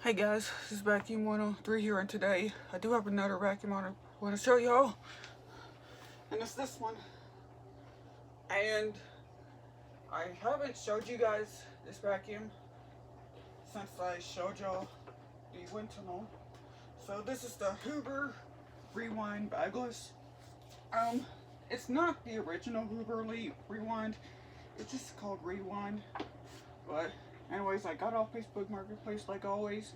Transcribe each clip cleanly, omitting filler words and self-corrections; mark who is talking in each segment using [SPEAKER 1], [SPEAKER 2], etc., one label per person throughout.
[SPEAKER 1] Hey guys, this is Vacuum 103 here, and today I do have another vacuum I want to show y'all, and it's this one. And I haven't showed you guys this vacuum since I showed y'all the wind tunnel. So this is the Hoover Rewind bagless. It's not the original Hoover Rewind. It's just called Rewind. But anyways, I got it off Facebook Marketplace like always.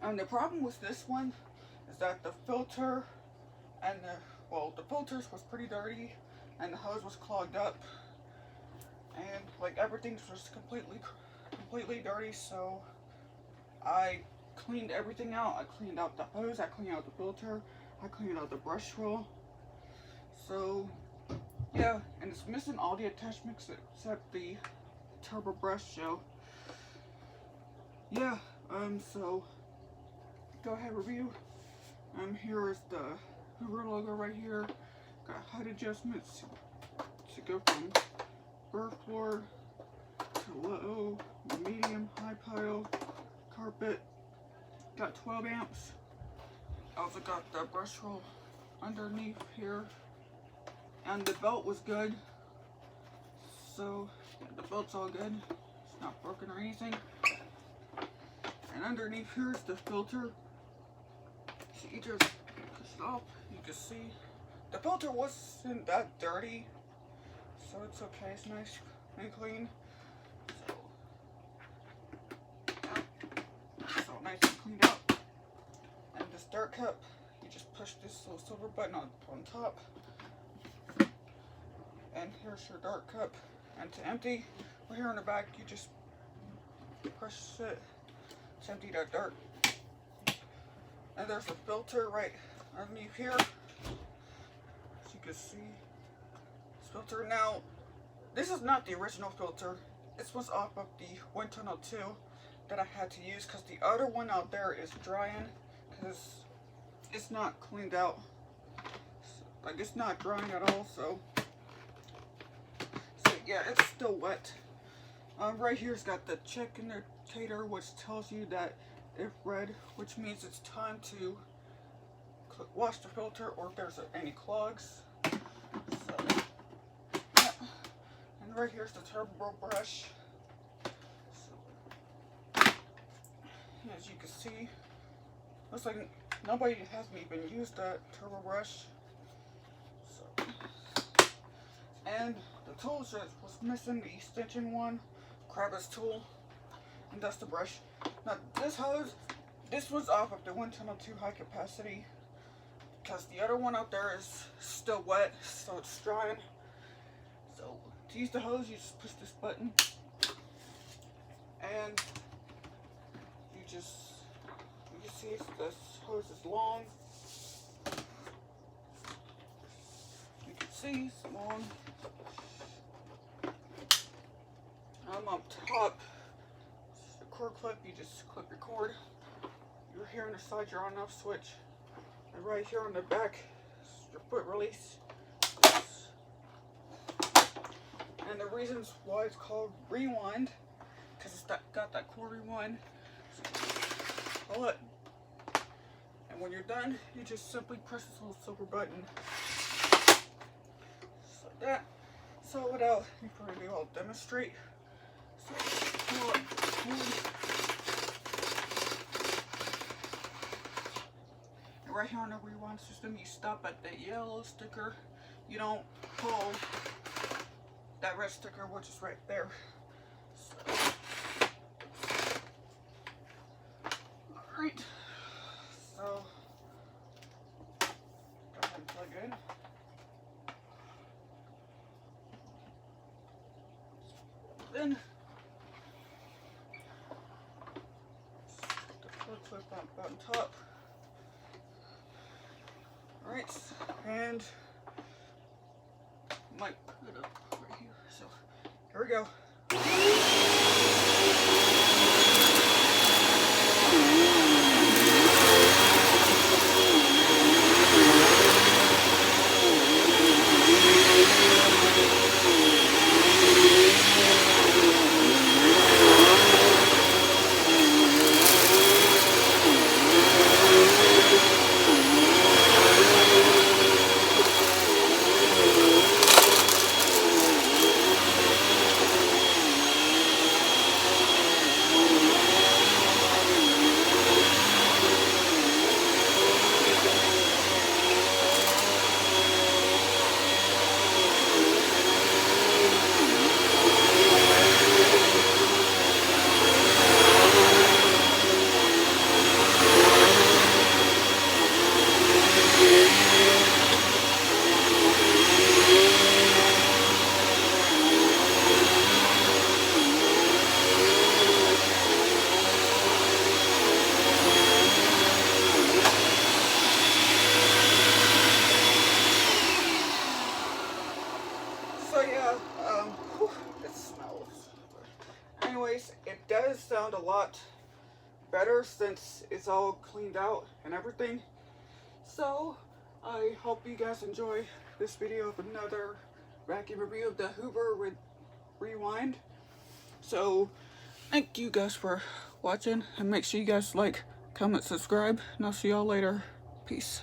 [SPEAKER 1] The problem with this one is that the filter and the filters was pretty dirty and the hose was clogged up, and like everything was completely dirty. So I cleaned everything out. I cleaned out the hose, I cleaned out the filter, I cleaned out the brush roll. So yeah, and it's missing all the attachments except the turbo brush shell. Yeah, so go ahead review. Here is the Hoover logo right here. Got height adjustments to go from earth floor to low, medium, high pile, carpet. Got 12 amps. Also got the brush roll underneath here. And the belt was good. So yeah, the belt's all good. It's not broken or anything. And underneath here is the filter. So you just push it off. You can see the filter wasn't that dirty, so it's okay. It's nice and clean. So nice and cleaned up. And this dart cup, you just push this little silver button on top. And here's your dart cup. And to empty, right here on the back, you just push it to empty that dart. And there's a filter right underneath here, as you can see. This filter, now, this is not the original filter. This was off of the wind tunnel 2 that I had to use, because the other one out there is drying, because it's not cleaned out. Like, it's not drying at all, so yeah, it's still wet. Right here's got the check indicator, which tells you that if red, which means it's time to wash the filter, or if there's any clogs. So, yeah. And right here's the turbo brush. So, as you can see, looks like nobody has even used that turbo brush. So, and the tools that was missing, the extension one, Crabbe's tool, and that's the brush. Now this hose, this was off of the wind tunnel 2 high capacity, because the other one out there is still wet, so it's drying. So to use the hose, you just push this button, and you can see this hose is long. You can see it's long. Up top, the cord clip, you just clip your cord. You're here on the side, your on off switch. And right here on the back is your foot release. And the reasons why it's called Rewind, because it's got that cord rewind. So pull it. And when you're done, you just simply press this little silver button. Just like that. So without any further ado, I'll demonstrate. And right here on the rewind system, you stop at the yellow sticker. You don't pull that red sticker, which is right there. So, alright, so go ahead and plug in. Then clip on top. Alright, and might put it up right here. So here we go. does sound a lot better since it's all cleaned out and everything. So I hope you guys enjoy this video of another vacuum review of the Hoover with Rewind. So thank you guys for watching, and make sure you guys like, comment, subscribe, and I'll see y'all later. Peace.